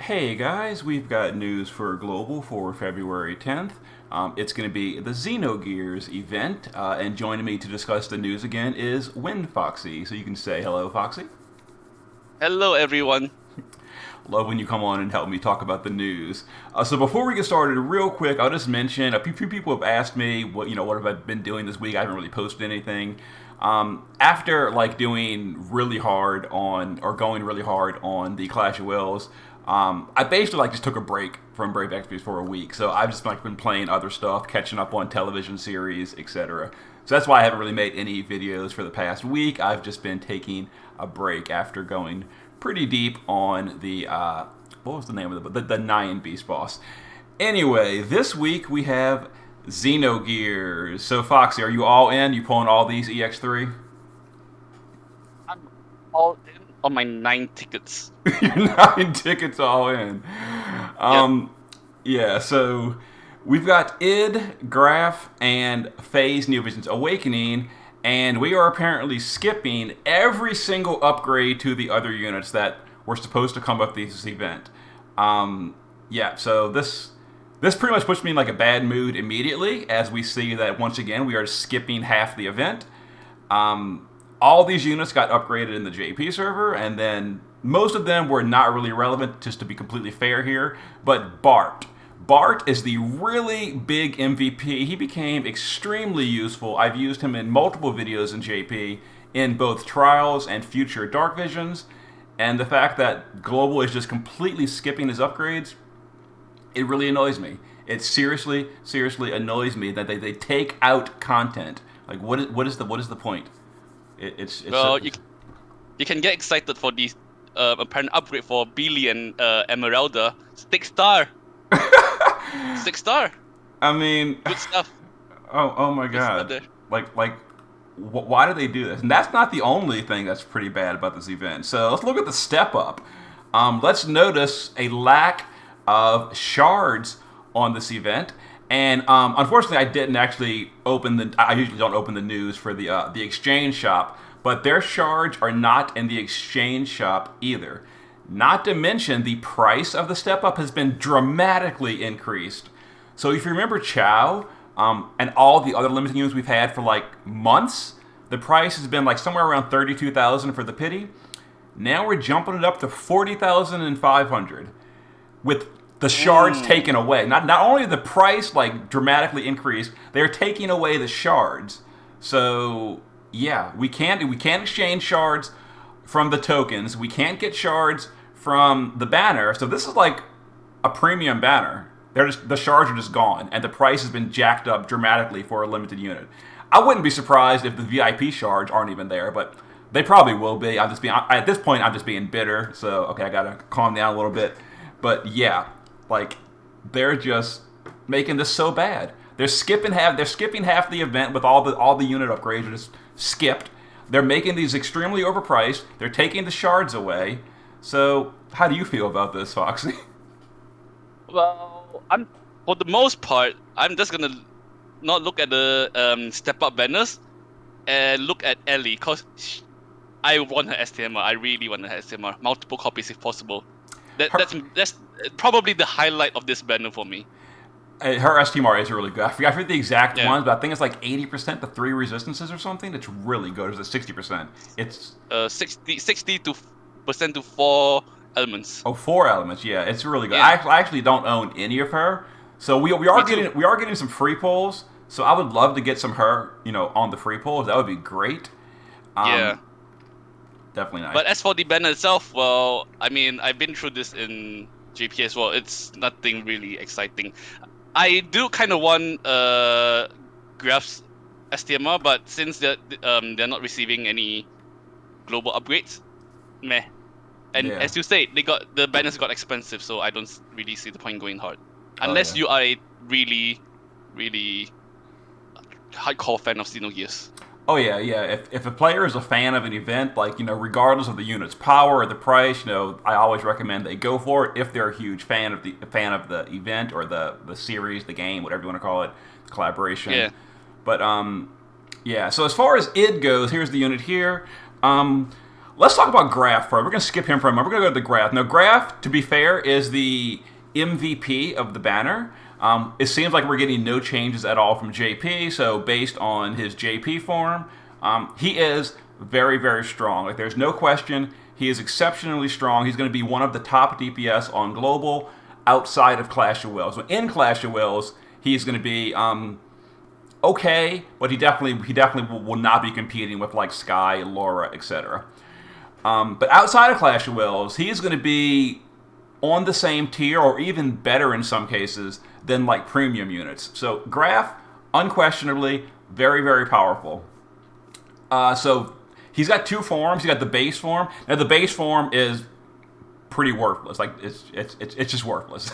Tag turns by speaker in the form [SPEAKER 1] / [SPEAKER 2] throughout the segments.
[SPEAKER 1] Hey guys, we've got news for Global for February 10th. It's going to be the Xenogears event, and joining me to discuss the news again is Windfoxie. So you can say hello, Foxy.
[SPEAKER 2] Hello, everyone.
[SPEAKER 1] Love when you come on and help me talk about the news. So before we get started, real quick, I'll just mention a few people have asked me what have I been doing this week. I haven't really posted anything. After doing really hard on or going really hard on the Clash of Wills, I basically just took a break from Brave Exvius for a week. So I've just been playing other stuff, catching up on television series, etc. So that's why I haven't really made any videos for the past week. I've just been taking a break after going pretty deep on the what was the name of the Nyan Beast boss. Anyway, this week we have Xenogears. So Foxy, are you all in? You pulling all these EX3?
[SPEAKER 2] I'm all in on my 9 tickets.
[SPEAKER 1] You're 9 tickets all in.
[SPEAKER 2] Yep.
[SPEAKER 1] Yeah, so we've got id, Graph, and Phase Neovision's Awakening, and we are apparently skipping every single upgrade to the other units that were supposed to come up this event. Yeah, so this pretty much puts me in a bad mood immediately, as we see that once again we are skipping half the event. All these units got upgraded in the JP server, and then most of them were not really relevant, just to be completely fair here. But Bart is the really big MVP. He became extremely useful. I've used him in multiple videos in JP, in both Trials and future Dark Visions. And the fact that Global is just completely skipping his upgrades, it really annoys me. It seriously annoys me that they take out content. What is the point? It's
[SPEAKER 2] Well, you can get excited for these apparent upgrade for Billy and Emeralda. 6 star. 6 star.
[SPEAKER 1] I mean,
[SPEAKER 2] Good stuff.
[SPEAKER 1] oh my
[SPEAKER 2] Good stuff
[SPEAKER 1] god,
[SPEAKER 2] there.
[SPEAKER 1] why do they do this? And that's not the only thing that's pretty bad about this event. So let's look at the step up. Let's notice a lack of shards on this event. And unfortunately, I didn't actually open the. I usually don't open the news for the exchange shop, but their shards are not in the exchange shop either. Not to mention, the price of the step up has been dramatically increased. So if you remember Chow, and all the other limited units we've had for months, the price has been somewhere around 32,000 for the pity. Now we're jumping it up to 40,500 with the shards taken away. Not only the price dramatically increased, they're taking away the shards. So yeah, we can't exchange shards from the tokens. We can't get shards from the banner. So this is a premium banner. The shards are just gone, and the price has been jacked up dramatically for a limited unit. I wouldn't be surprised if the VIP shards aren't even there, but they probably will be. At this point, I'm just being bitter. So okay, I gotta calm down a little bit. But yeah, they're just making this so bad. They're skipping half the event with all the unit upgrades are just skipped. They're making these extremely overpriced. They're taking the shards away. So how do you feel about this, Foxy?
[SPEAKER 2] Well, for the most part, I'm just gonna not look at the step up banners and look at Ellie, cause I want her STMR. I really want her STMR. Multiple copies if possible. That's probably the highlight of this banner for me.
[SPEAKER 1] Her STMR is really good. I forget the exact ones, but I think it's 80% to 3 resistances or something. It's really good. It's 60%. It's
[SPEAKER 2] 60 to percent to 4 elements.
[SPEAKER 1] 4 elements. Yeah, it's really good.
[SPEAKER 2] Yeah.
[SPEAKER 1] I actually don't own any of her, so we are getting some free pulls. So I would love to get some her on the free pulls. That would be great.
[SPEAKER 2] Yeah.
[SPEAKER 1] Definitely nice.
[SPEAKER 2] But as for the banner itself, well, I mean, I've been through this in JP as well. It's nothing really exciting. I do kind of want Graph's STMR, but since they're not receiving any global upgrades, meh. And
[SPEAKER 1] Yeah.
[SPEAKER 2] as you say, the banners got expensive, so I don't really see the point going hard, unless
[SPEAKER 1] Yeah.
[SPEAKER 2] you are a really, really hardcore fan of Xenogears.
[SPEAKER 1] Oh yeah. If a player is a fan of an event, regardless of the unit's power or the price, I always recommend they go for it if they're a huge fan of the event or the series, the game, whatever you want to call it, collaboration.
[SPEAKER 2] Yeah.
[SPEAKER 1] But yeah. So as far as id goes, here's the unit here. Let's talk about Graf first. We're going to skip him for a moment. We're going to go to the Graf. Now, Graf, to be fair, is the MVP of the banner. It seems like we're getting no changes at all from JP, so based on his JP form, he is very, very strong. Like, there's no question. He is exceptionally strong. He's going to be one of the top DPS on global outside of Clash of Wills. So in Clash of Wills, he's going to be okay, but he definitely will not be competing with like Skye, Laura, etc. But outside of Clash of Wills, he is going to be on the same tier or even better in some cases than like premium units. So Graf, unquestionably, very, very powerful. So he's got two forms. He's got the base form. Now the base form is pretty worthless. Like it's just worthless.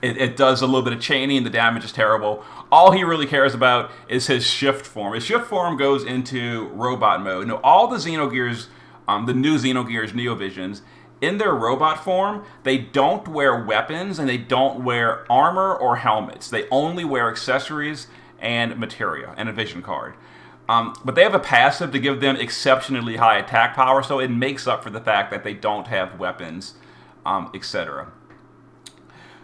[SPEAKER 1] It does a little bit of chaining. The damage is terrible. All he really cares about is his shift form. His shift form goes into robot mode. Now all the Xenogears, the new Xenogears Neovisions, in their robot form, they don't wear weapons and they don't wear armor or helmets. They only wear accessories and materia and a vision card. But they have a passive to give them exceptionally high attack power, so it makes up for the fact that they don't have weapons, etc.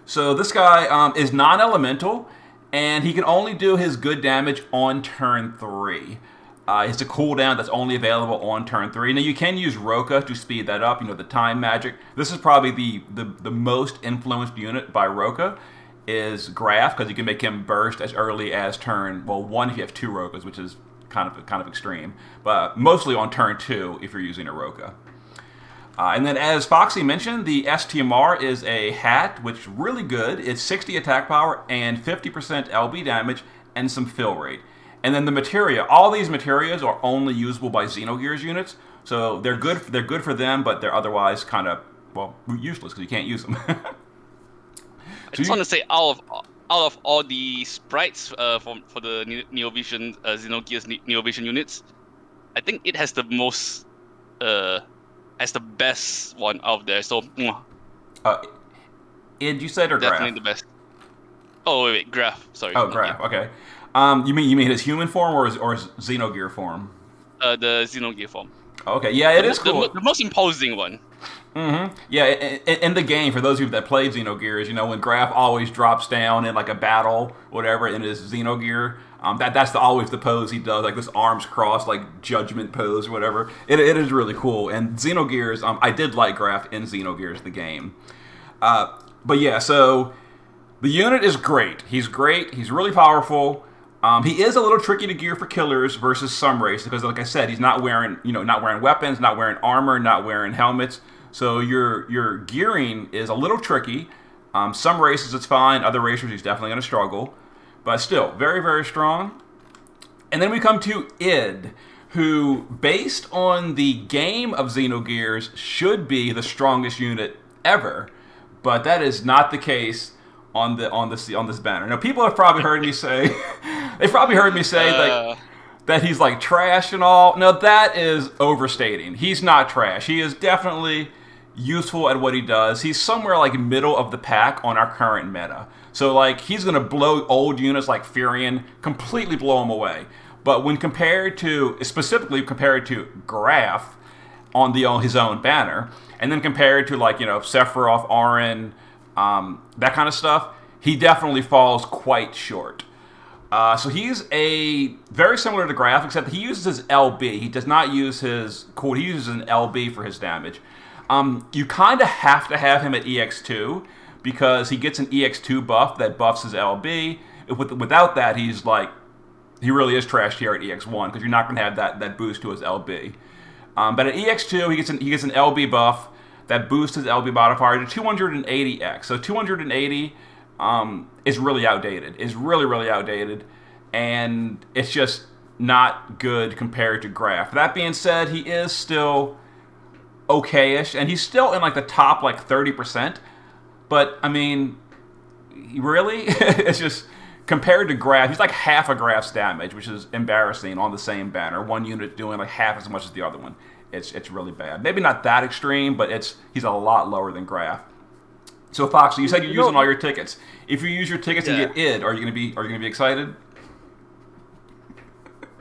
[SPEAKER 1] So this guy is non-elemental, and he can only do his good damage on turn 3. It's a cooldown that's only available on turn 3. Now you can use Roka to speed that up, the time magic. This is probably the most influenced unit by Roka, is Graf, because you can make him burst as early as turn, 1 if you have 2 Rokas, which is kind of extreme, but mostly on turn 2 if you're using a Roka. And then as Foxy mentioned, the STMR is a hat, which is really good. It's 60 attack power and 50% LB damage and some fill rate. And then the materia, all these materias are only usable by Xenogears units, so they're good for them, but they're otherwise kind of, useless because you can't use them.
[SPEAKER 2] I just want to say, out of all the sprites for the Neovision Xenogears Neovision units, I think it has the most, has the best one out there. So,
[SPEAKER 1] Id, you said, or Graf?
[SPEAKER 2] Definitely the best. Oh wait, Graf. Sorry.
[SPEAKER 1] Oh, Graf. Okay. You mean his human form or his Xenogear form?
[SPEAKER 2] The Xenogear form.
[SPEAKER 1] Okay. Yeah, it is cool.
[SPEAKER 2] The most imposing one.
[SPEAKER 1] Mm-hmm. Yeah, in the game, for those of you that played Xenogears, when Graf always drops down in like a battle, whatever, in his Xenogear, that's always the pose he does, like this arms crossed, like judgment pose or whatever. It is really cool. And Xenogears, I did like Graf in Xenogears, the game. But yeah, so the unit is great. He's great. He's really powerful. He is a little tricky to gear for killers versus some races because, like I said, he's not wearing weapons, not wearing armor, not wearing helmets. So your gearing is a little tricky. Some races it's fine. Other races he's definitely going to struggle. But still, very, very strong. And then we come to Id, who, based on the game of Xenogears, should be the strongest unit ever. But that is not the case on this banner. Now, people have probably heard me say, that he's like trash and all. No, that is overstating. He's not trash. He is definitely useful at what he does. He's somewhere like middle of the pack on our current meta. So like he's gonna blow old units like Furion, completely blow them away. But when specifically compared to Graf on his own banner, and then compared to like Sephiroth, Auron, that kind of stuff, he definitely falls quite short. So he's very similar to Graf, except he uses his LB. He does not use his he uses an LB for his damage. You kind of have to have him at EX2 because he gets an EX2 buff that buffs his LB. Without that, he really is trash here at EX1 because you're not going to have that boost to his LB. But at EX2, he gets an LB buff that boosts his LB modifier to 280x. So 280 is really outdated. Is really, really outdated. And it's just not good compared to Graf. That being said, he is still okay-ish. And he's still in like the top 30%. But, I mean, really? It's just, compared to Graf, he's like half a Graf's damage, which is embarrassing on the same banner. One unit doing like half as much as the other one. It's really bad. Maybe not that extreme, but he's a lot lower than Graf. So Fox, you said you're using all your tickets. If you use your tickets and get Id, are you gonna be excited?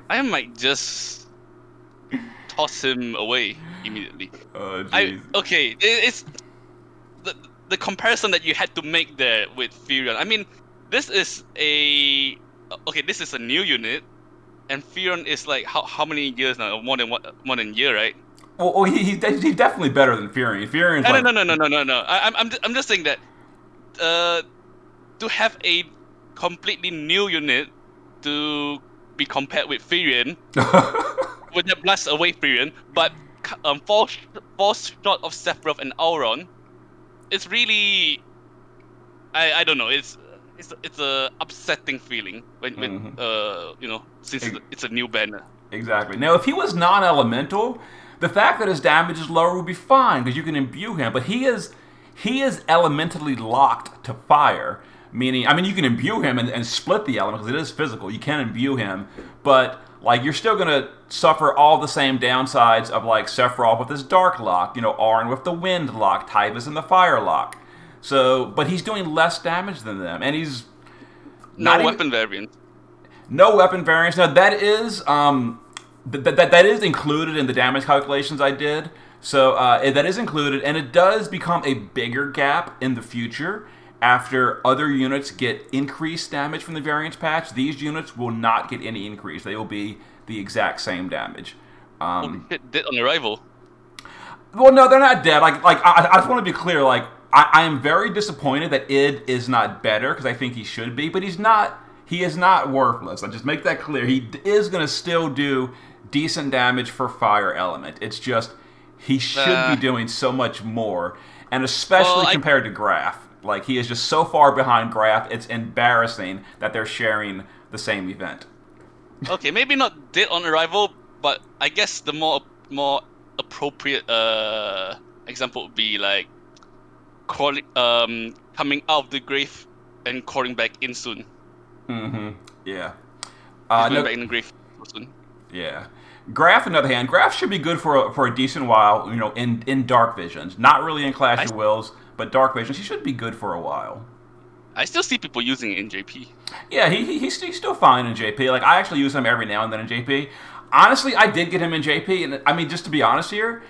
[SPEAKER 2] I might just toss him away immediately.
[SPEAKER 1] Oh, jeez.
[SPEAKER 2] It's the comparison that you had to make there with Furion. I mean, this is a new unit, and Furion is like how many years now? More than a year, right?
[SPEAKER 1] Well, he's definitely better than Furion. Furion's like...
[SPEAKER 2] No. I'm just saying that to have a completely new unit to be compared with Furion, would have blast away Furion, but falls short of Sephiroth and Auron. It's really, I don't know. It's a upsetting feeling when since it's a new banner.
[SPEAKER 1] Exactly. Now, if he was non-elemental, the fact that his damage is lower would be fine because you can imbue him. But he is elementally locked to fire. Meaning, I mean, you can imbue him and split the element because it is physical. You can imbue him, but like you're still gonna suffer all the same downsides of like Sephiroth with his dark lock, Auron with the wind lock, Tyvus in the fire lock. So, but he's doing less damage than them, and he's
[SPEAKER 2] no weapon variant.
[SPEAKER 1] No weapon variants. Now that is that is included in the damage calculations I did. So that is included, and it does become a bigger gap in the future. After other units get increased damage from the variance patch, these units will not get any increase. They will be the exact same damage.
[SPEAKER 2] Dead on arrival.
[SPEAKER 1] Well, no, they're not dead. I just want to be clear. Like, I am very disappointed that Id is not better because I think he should be, but he's not. He is not worthless. I just make that clear. He is going to still do decent damage for fire element. It's just he should be doing so much more, and especially compared to Graf. Like, he is just so far behind Graf, it's embarrassing that they're sharing the same event.
[SPEAKER 2] Okay, maybe not dead on arrival, but I guess the more appropriate example would be like coming out of the grave and crawling back in soon.
[SPEAKER 1] Mm-hmm. Yeah.
[SPEAKER 2] Going back in the grave soon.
[SPEAKER 1] Yeah. Graf, on the other hand, Graf should be good for a decent while, in Dark Visions. Not really in Clash of Wills, but Dark Visions, he should be good for a while.
[SPEAKER 2] I still see people using it in JP.
[SPEAKER 1] Yeah, he's still fine in JP. Like, I actually use him every now and then in JP. Honestly, I did get him in JP, and I mean, just to be honest here,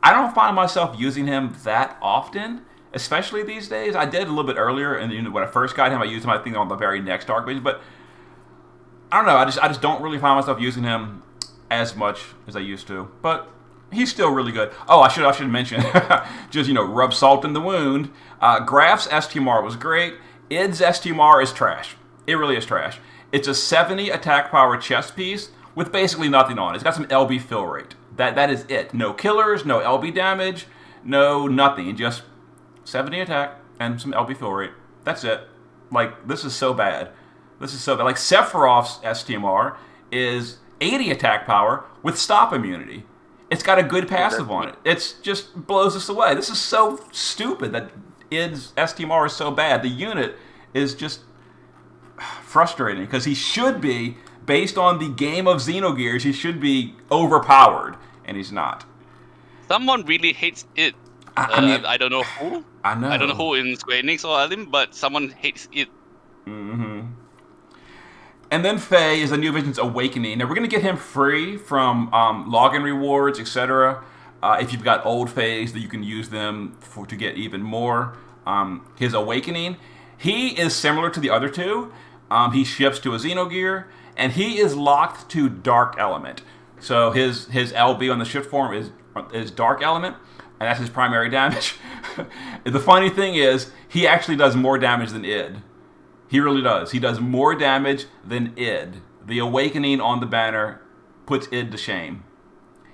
[SPEAKER 1] I don't find myself using him that often, especially these days. I did a little bit earlier, and when I first got him, I used him, I think, on the very next Dark Vision, but I don't know, I just don't really find myself using him as much as I used to, but he's still really good. Oh, I should mention, just, rub salt in the wound. Graf's STMR was great. Id's STMR is trash. It really is trash. It's a 70 attack power chest piece with basically nothing on it. It's got some LB fill rate. That is it. No killers, no LB damage, no nothing. Just 70 attack and some LB fill rate. That's it. Like, this is so bad. Like, Sephiroth's STMR is 80 attack power with stop immunity. It's got a good passive on it. It's just blows us away. This is so stupid that Id's STMR is so bad. The unit is just frustrating because he should be, based on the game of Xenogears, he should be overpowered, and he's not.
[SPEAKER 2] Someone really hates it. I don't know who.
[SPEAKER 1] I know.
[SPEAKER 2] I don't know who in Square Enix or Alim, but someone hates it.
[SPEAKER 1] Mm-hmm. And then Faye is a New Vision's Awakening. Now, we're going to get him free from login rewards, etc. If you've got old Fays, that you can use them to get even more. His Awakening, he is similar to the other two. He ships to a Xenogear, and he is locked to Dark Element. So his LB on the shift form is Dark Element, and that's his primary damage. The funny thing is, he actually does more damage than Id. He really does. He does more damage than Id. The Awakening on the banner puts Id to shame.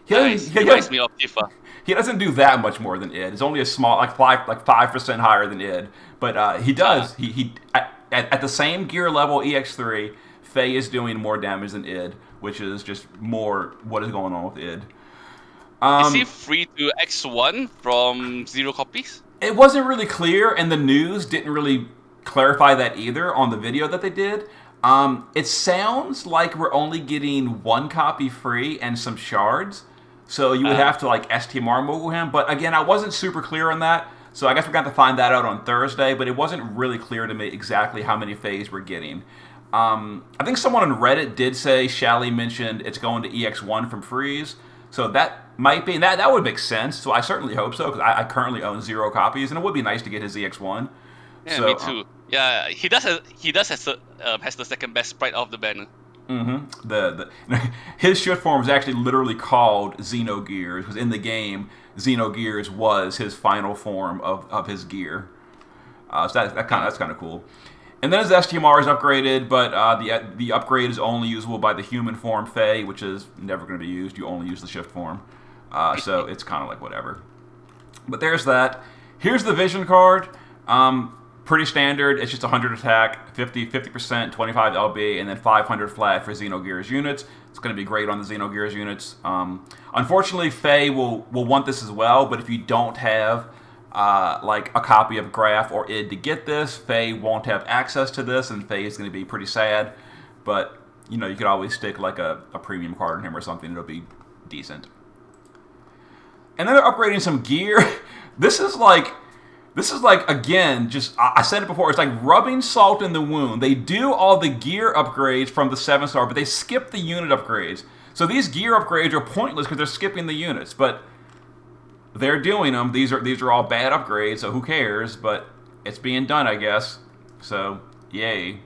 [SPEAKER 2] He reminds me of Tifa.
[SPEAKER 1] He doesn't do that much more than Id. It's only a small, like 5% higher than Id. But he does. He at the same gear level EX3, Faye is doing more damage than Id, which is just more what is going on with Id.
[SPEAKER 2] Is he free to X1 from 0 copies?
[SPEAKER 1] It wasn't really clear, and the news didn't really clarify that either on the video that they did. It sounds like we're only getting 1 copy free and some shards, so you would have to like STMR mogul him. But again, I wasn't super clear on that, so I guess we're going to have to find that out on Thursday. But it wasn't really clear to me exactly how many Fays we're getting. I think someone on Reddit did say Shally mentioned it's going to EX1 from Freeze, So that might be that would make sense. So I certainly hope so because I currently own 0 copies, and it would be nice to get his EX1.
[SPEAKER 2] Yeah, me
[SPEAKER 1] So
[SPEAKER 2] too. Yeah, he does has the second best sprite of the banner.
[SPEAKER 1] the his shift form is actually literally called Xenogears because in the game Xenogears was his final form of his gear. So that's kind of cool. And then his STMR is upgraded, but the upgrade is only usable by the human form Fae, which is never going to be used. You only use the shift form, so it's kind of like whatever. But there's that. Here's the vision card. Pretty standard. It's just 100 attack, 50%, 25 LB, and then 500 flat for Xenogears units. It's going to be great on the Xenogears units. Unfortunately, Fae will want this as well, but if you don't have like a copy of Graph or id to get this, Fae won't have access to this, and Fae is going to be pretty sad. But you know, you could always stick like a premium card on him or something. It'll be decent. And then they're upgrading some gear. This is like again, just I said it before. It's like rubbing salt in the wound. They do all the gear upgrades from the 7-star, but they skip the unit upgrades. So these gear upgrades are pointless because they're skipping the units. But they're doing them. These are all bad upgrades, so who cares? But it's being done, I guess. So yay.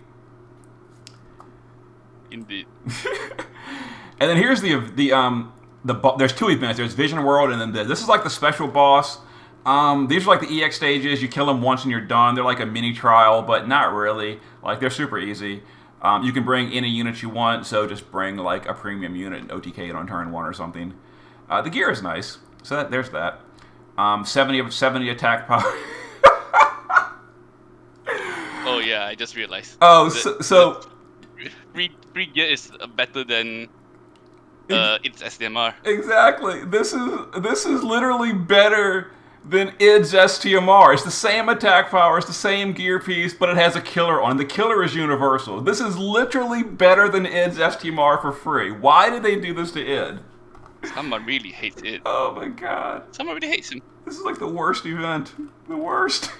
[SPEAKER 2] Indeed.
[SPEAKER 1] And then here's there's 2 events. There's Vision World, and then this is like the special boss. These are like the EX stages. You kill them once and you're done. They're like a mini trial, but not really. Like they're super easy. You can bring any units you want, so just bring like a premium unit and OTK it on turn 1 or something. The gear is nice, so there's that. 70 attack power.
[SPEAKER 2] Oh yeah, I just realized.
[SPEAKER 1] Oh, so
[SPEAKER 2] free gear is better than its SDMR.
[SPEAKER 1] Exactly. This is literally better than id's STMR. It's the same attack power, it's the same gear piece, but it has a killer on. The killer is universal. This is literally better than id's STMR for free. Why did they do this to id?
[SPEAKER 2] Someone really hates it.
[SPEAKER 1] Oh my god.
[SPEAKER 2] Someone really hates him.
[SPEAKER 1] This is like the worst event. The worst.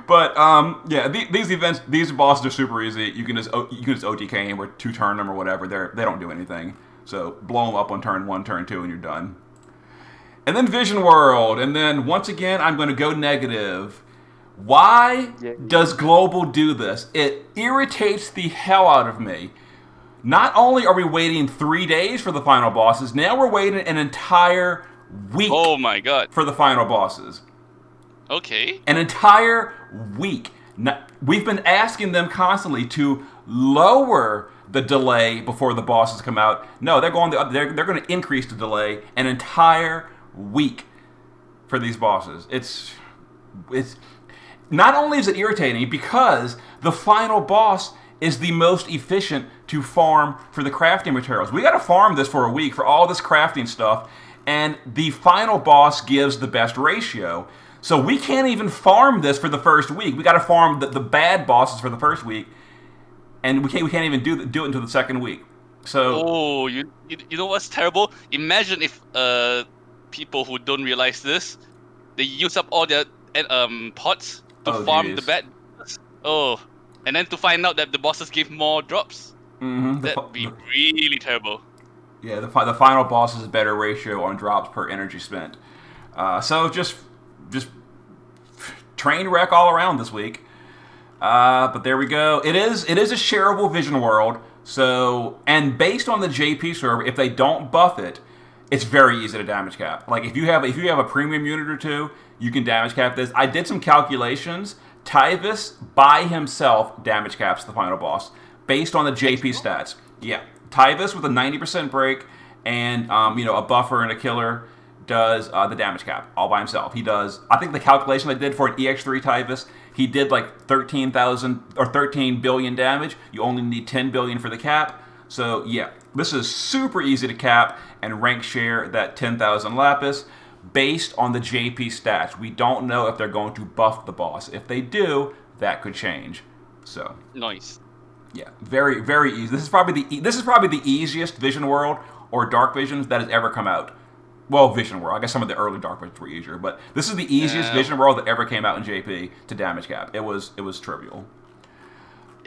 [SPEAKER 1] But yeah, these events, these bosses are super easy. You can just OTK them or 2-turn them or whatever. They don't do anything. So blow them up on turn 1, turn 2, and you're done. And then Vision World, and then once again I'm going to go negative. Why does Global do this? It irritates the hell out of me. Not only are we waiting 3 days for the final bosses, now we're waiting an entire week.
[SPEAKER 2] Oh my god.
[SPEAKER 1] For the final bosses.
[SPEAKER 2] Okay.
[SPEAKER 1] An entire week. Now, we've been asking them constantly to lower the delay before the bosses come out. No, they're going to increase the delay an entire week for these bosses. It's not only is it irritating because the final boss is the most efficient to farm for the crafting materials. We got to farm this for a week for all this crafting stuff, and the final boss gives the best ratio. So we can't even farm this for the first week. We got to farm the bad bosses for the first week, and we can't even do it until the second week. So
[SPEAKER 2] you know what's terrible? Imagine if people who don't realize this, they use up all their pots to farm the bad. And then to find out that the bosses give more drops.
[SPEAKER 1] Mm-hmm.
[SPEAKER 2] That'd be really terrible.
[SPEAKER 1] Yeah, the final boss is a better ratio on drops per energy spent. So just train wreck all around this week. But there we go. It is a shareable Vision World. So, and based on the JP server, if they don't buff it, it's very easy to damage cap. Like if you have a premium unit or 2, you can damage cap this. I did some calculations. Tyvis by himself damage caps the final boss based on the JP stats. Yeah, Tyvis with a 90% break and a buffer and a killer does the damage cap all by himself. He does. I think the calculation I did for an EX3 Tyvis, he did like 13,000 or 13 billion damage. You only need 10 billion for the cap. So yeah, this is super easy to cap and rank share that 10,000 lapis. Based on the JP stats, we don't know if they're going to buff the boss. If they do, that could change. So
[SPEAKER 2] nice.
[SPEAKER 1] Yeah, very very easy. This is probably the easiest Vision World or Dark Visions that has ever come out. Well, Vision World. I guess some of the early Dark Visions were easier, but this is the easiest Vision World that ever came out in JP to damage cap. It was trivial.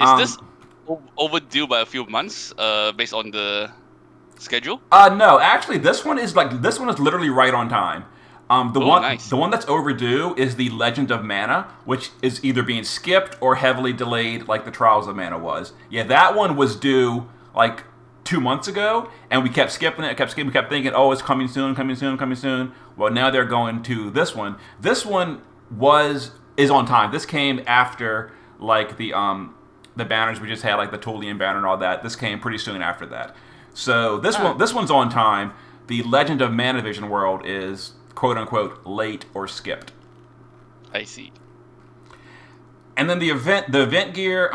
[SPEAKER 2] Is this overdue by a few months? Based on the schedule?
[SPEAKER 1] No, actually, this one is literally right on time.
[SPEAKER 2] Nice.
[SPEAKER 1] The one that's overdue is the Legend of Mana, which is either being skipped or heavily delayed, like the Trials of Mana was. Yeah, that one was due like 2 months ago, and we kept skipping it, we kept thinking, oh, it's coming soon, coming soon, coming soon. Well, now they're going to this one. This one is on time. This came after like the banners we just had, like the Tulian banner and all that. This came pretty soon after that. So this one's on time. The Legend of Mana Vision World is quote unquote late or skipped.
[SPEAKER 2] I see.
[SPEAKER 1] And then the event gear.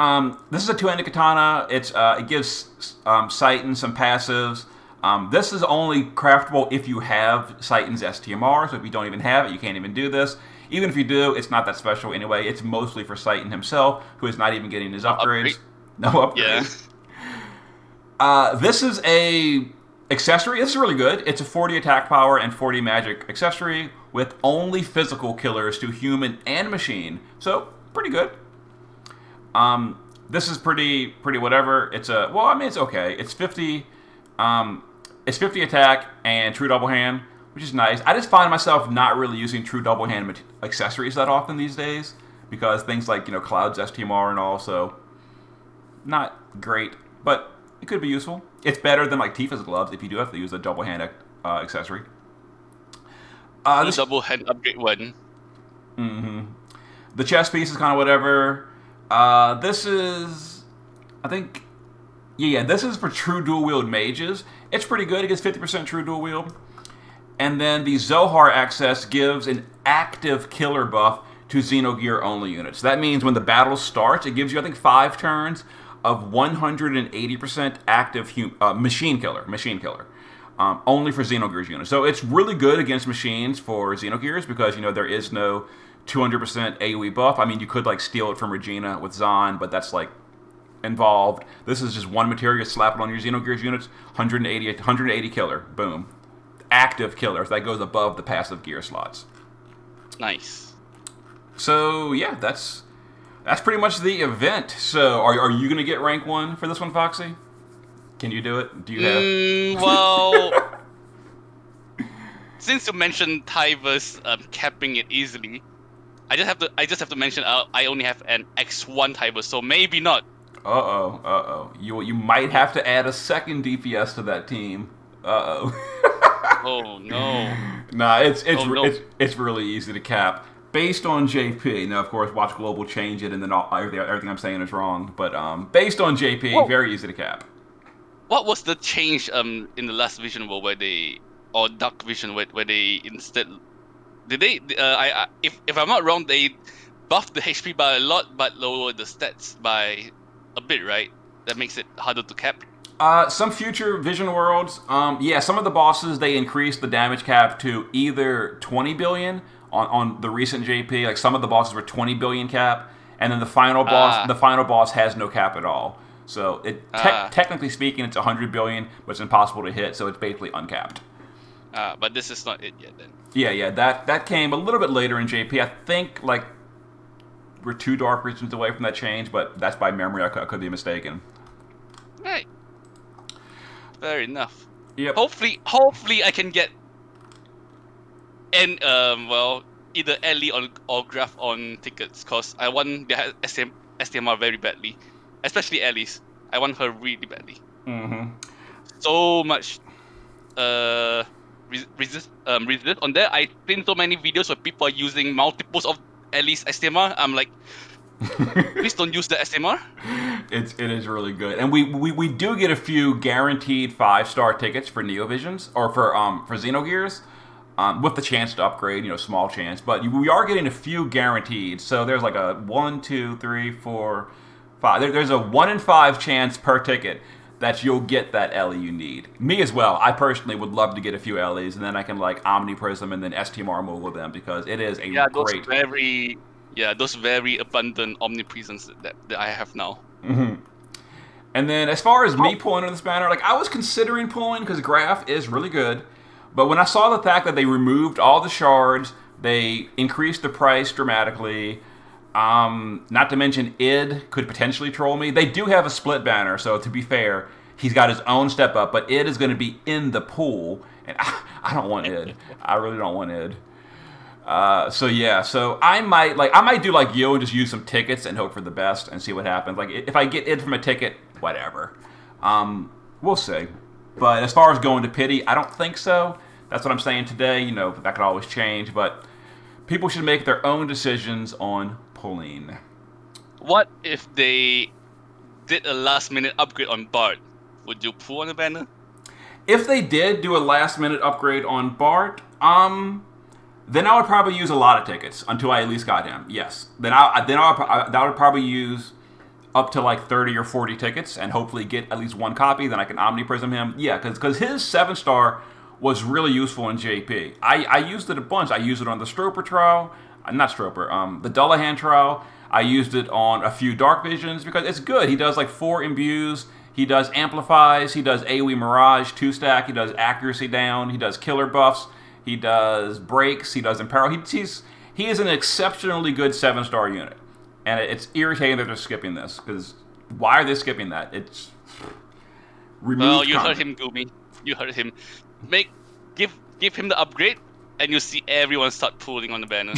[SPEAKER 1] This is a two-handed katana. It gives Citan some passives. This is only craftable if you have Citan's STMR. So if you don't even have it, you can't even do this. Even if you do, it's not that special anyway. It's mostly for Citan himself, who is not even getting his upgrades. No upgrades. Yeah. This is a accessory. This is really good. It's a 40 attack power and 40 magic accessory with only physical killers to human and machine. So pretty good. This is pretty whatever. It's okay. It's 50. It's 50 attack and true double hand, which is nice. I just find myself not really using true double hand accessories that often these days because things like Cloud's STMR and all, so not great, but it could be useful. It's better than like Tifa's gloves if you do have to use a double hand accessory.
[SPEAKER 2] This double hand upgrade one.
[SPEAKER 1] Mm-hmm. The chest piece is kind of whatever. This is, I think, this is for true dual wield mages. It's pretty good. It gets 50% true dual wield. And then the Zohar access gives an active killer buff to Xenogear only units. That means when the battle starts, it gives you, I think, 5 turns of 180% active machine killer. Only for Xenogears units. So it's really good against machines for Xenogears because, there is no 200% AoE buff. I mean, you could, like, steal it from Regina with Zahn, but that's, like, involved. This is just one material, slap it on your Xenogears units, 180 killer. Boom. Active killers. That goes above the passive gear slots.
[SPEAKER 2] Nice.
[SPEAKER 1] So, yeah, that's pretty much the event. So, are you going to get rank 1 for this one, Foxy? Can you do it? Do you have...
[SPEAKER 2] Well, since you mentioned Tyver's capping it easily, I just have to mention I only have an X1 Tyver, so maybe not.
[SPEAKER 1] Uh-oh. You might have to add a second DPS to that team. Uh-oh.
[SPEAKER 2] Oh, no.
[SPEAKER 1] Nah, it's really easy to cap. Based on JP, now, of course, Watch Global change it, and then everything I'm saying is wrong. But based on JP, whoa, very easy to cap.
[SPEAKER 2] What was the change in the last Vision World or Dark Vision where they instead... Did they... if I'm not wrong, they buffed the HP by a lot, but lowered the stats by a bit, right? That makes it harder to cap.
[SPEAKER 1] Some future Vision Worlds, some of the bosses, they increased the damage cap to either 20 billion on the recent JP. Like, some of the bosses were 20 billion cap, and then the final boss has no cap at all. So, technically speaking, it's 100 billion, but it's impossible to hit, so it's basically uncapped.
[SPEAKER 2] But this is not it yet, then.
[SPEAKER 1] Yeah, that came a little bit later in JP. I think, like, we're 2 Dark Regions away from that change, but that's by memory. I could be mistaken.
[SPEAKER 2] Right. Fair enough.
[SPEAKER 1] Yep.
[SPEAKER 2] Hopefully I can get either Ellie or Graph on tickets, cause I want their STMR very badly, especially Ellie's. I want her really badly.
[SPEAKER 1] Mm-hmm.
[SPEAKER 2] So much resist on there. I've seen so many videos where people are using multiples of Ellie's STMR. I'm like, please don't use the SMR.
[SPEAKER 1] It is really good, and we do get a few guaranteed 5-star tickets for Neovisions or for Xenogears, with the chance to upgrade, small chance. But we are getting a few guaranteed. So there's like a 1, 2, 3, 4, 5. There's a 1 in 5 chance per ticket that you'll get that Ellie you need. Me as well. I personally would love to get a few Ellies, and then I can like Omni Prism and then STMR move with them because it is great.
[SPEAKER 2] Those very abundant Omni Prisms that I have now.
[SPEAKER 1] Mm-hmm. And then as far as me pulling on this banner, like I was considering pulling because Graph is really good, but when I saw the fact that they removed all the shards, they increased the price dramatically. Not to mention id could potentially troll me. They do have a split banner, so to be fair, He's got his own step up, but Id is going to be in the pool, and I don't want Id. I really don't want Id. So I might do like you and just use some tickets and hope for the best and see what happens. Like if I get Id from a ticket, whatever. We'll see. But as far as going to pity, I don't think so. That's what I'm saying today. That could always change, but people should make their own decisions on pulling.
[SPEAKER 2] What if they did a last-minute upgrade on Bart? Would you pull on the banner?
[SPEAKER 1] If they did do a last-minute upgrade on Bart, then I would probably use a lot of tickets until I at least got him. Yes. I would probably use up to like 30 or 40 tickets and hopefully get at least one copy. Then I can Omniprism him. Yeah, because his 7-star was really useful in JP. I used it a bunch. I used it on the Stroper trial. Not Stroper. The Dullahan trial. I used it on a few Dark Visions because it's good. He does like 4 imbues. He does amplifies. He does AoE Mirage 2-stack. He does accuracy down. He does killer buffs. He does breaks. He does empower. He is an exceptionally good 7-star unit, and it's irritating that they're skipping this because why are they skipping that? It's
[SPEAKER 2] well, you heard him, Gumi. You heard him. Give him the upgrade, and you see everyone start pulling on the banner.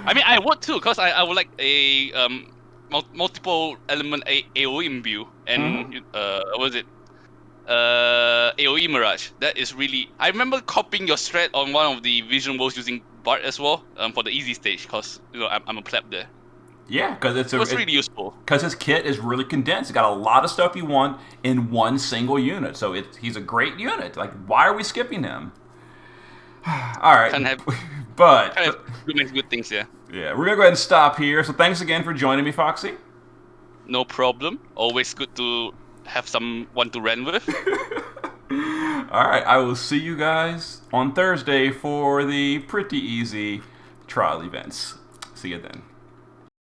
[SPEAKER 2] I mean, I would too, because I would like a multiple element AoE imbue and what was it? AoE Mirage. That is really. I remember copying your strat on one of the Vision Worlds using Bart as well for the easy stage, because I'm a pleb there.
[SPEAKER 1] Yeah, because
[SPEAKER 2] it's really useful.
[SPEAKER 1] Because his kit is really condensed. He's got a lot of stuff you want in one single unit, so he's a great unit. Like, why are we skipping him? All right, but
[SPEAKER 2] good things, yeah.
[SPEAKER 1] Yeah, we're gonna go ahead and stop here. So thanks again for joining me, Foxy.
[SPEAKER 2] No problem. Always good to have someone to run with.
[SPEAKER 1] All right, I will see you guys on Thursday for the pretty easy trial events. See you then.